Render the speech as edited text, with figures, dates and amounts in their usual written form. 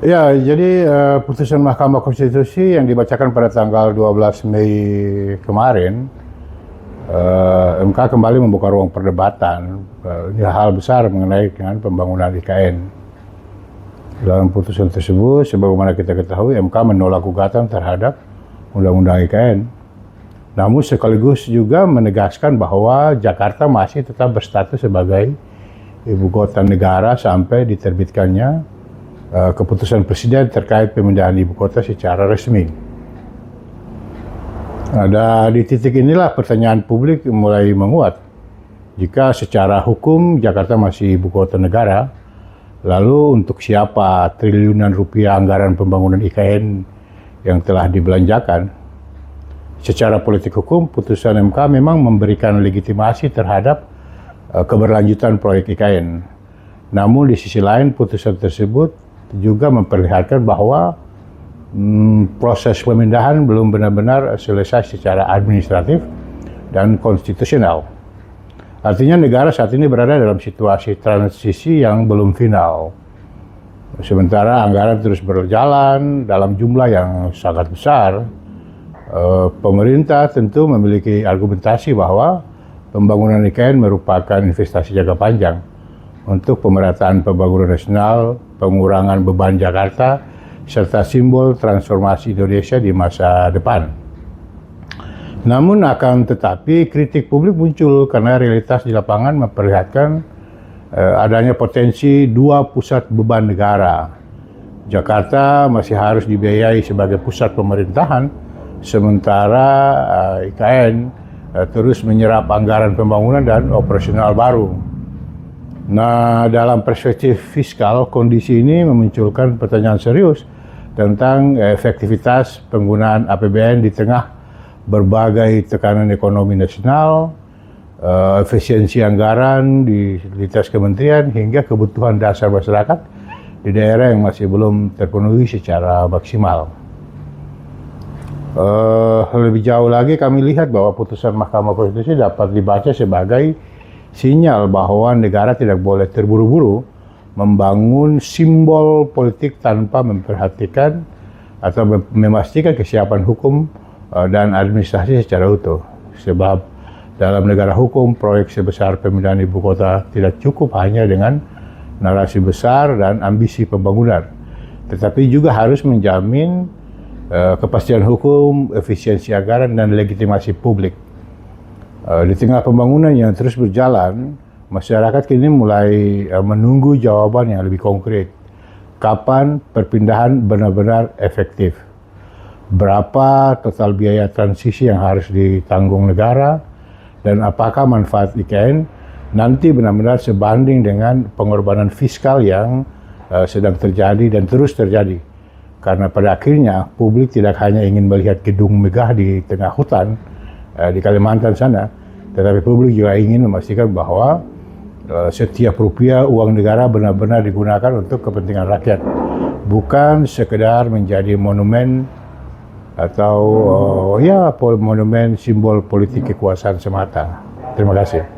Ya, jadi putusan Mahkamah Konstitusi yang dibacakan pada tanggal 12 Mei kemarin, MK kembali membuka ruang perdebatan hal besar mengenai dengan pembangunan IKN. Dalam putusan tersebut, sebagaimana kita ketahui, MK menolak gugatan terhadap Undang-Undang IKN. Namun sekaligus juga menegaskan bahwa Jakarta masih tetap berstatus sebagai ibu kota negara sampai diterbitkannya keputusan Presiden terkait pemindahan ibu kota secara resmi. Nah, di titik inilah pertanyaan publik mulai menguat. Jika secara hukum Jakarta masih ibu kota negara, lalu untuk siapa triliunan rupiah anggaran pembangunan IKN yang telah dibelanjakan? Secara politik hukum, putusan MK memang memberikan legitimasi terhadap keberlanjutan proyek IKN. Namun di sisi lain, putusan tersebut juga memperlihatkan bahwa proses pemindahan belum benar-benar selesai secara administratif dan konstitusional. Artinya negara saat ini berada dalam situasi transisi yang belum final. Sementara anggaran terus berjalan dalam jumlah yang sangat besar, pemerintah tentu memiliki argumentasi bahwa pembangunan IKN merupakan investasi jangka panjang untuk pemerataan pembangunan nasional, pengurangan beban Jakarta, serta simbol transformasi Indonesia di masa depan. Namun akan tetapi kritik publik muncul karena realitas di lapangan memperlihatkan adanya potensi dua pusat beban negara. Jakarta masih harus dibiayai sebagai pusat pemerintahan, sementara IKN terus menyerap anggaran pembangunan dan operasional baru. Nah, dalam perspektif fiskal, kondisi ini memunculkan pertanyaan serius tentang efektivitas penggunaan APBN di tengah berbagai tekanan ekonomi nasional, efisiensi anggaran di lintas kementerian, hingga kebutuhan dasar masyarakat di daerah yang masih belum terpenuhi secara maksimal. Lebih jauh lagi kami lihat bahwa putusan Mahkamah Konstitusi dapat dibaca sebagai sinyal bahwa negara tidak boleh terburu-buru membangun simbol politik tanpa memperhatikan atau memastikan kesiapan hukum dan administrasi secara utuh. Sebab dalam negara hukum, proyek sebesar pemindahan ibu kota tidak cukup hanya dengan narasi besar dan ambisi pembangunan, tetapi juga harus menjamin kepastian hukum, efisiensi anggaran, dan legitimasi publik. Di tengah pembangunan yang terus berjalan, masyarakat kini mulai menunggu jawaban yang lebih konkret. Kapan perpindahan benar-benar efektif? Berapa total biaya transisi yang harus ditanggung negara? Dan apakah manfaat IKN nanti benar-benar sebanding dengan pengorbanan fiskal yang sedang terjadi dan terus terjadi? Karena pada akhirnya publik tidak hanya ingin melihat gedung megah di tengah hutan, di Kalimantan sana, tetapi publik juga ingin memastikan bahwa setiap rupiah uang negara benar-benar digunakan untuk kepentingan rakyat, bukan sekedar menjadi monumen atau monumen simbol politik kekuasaan semata. Terima kasih.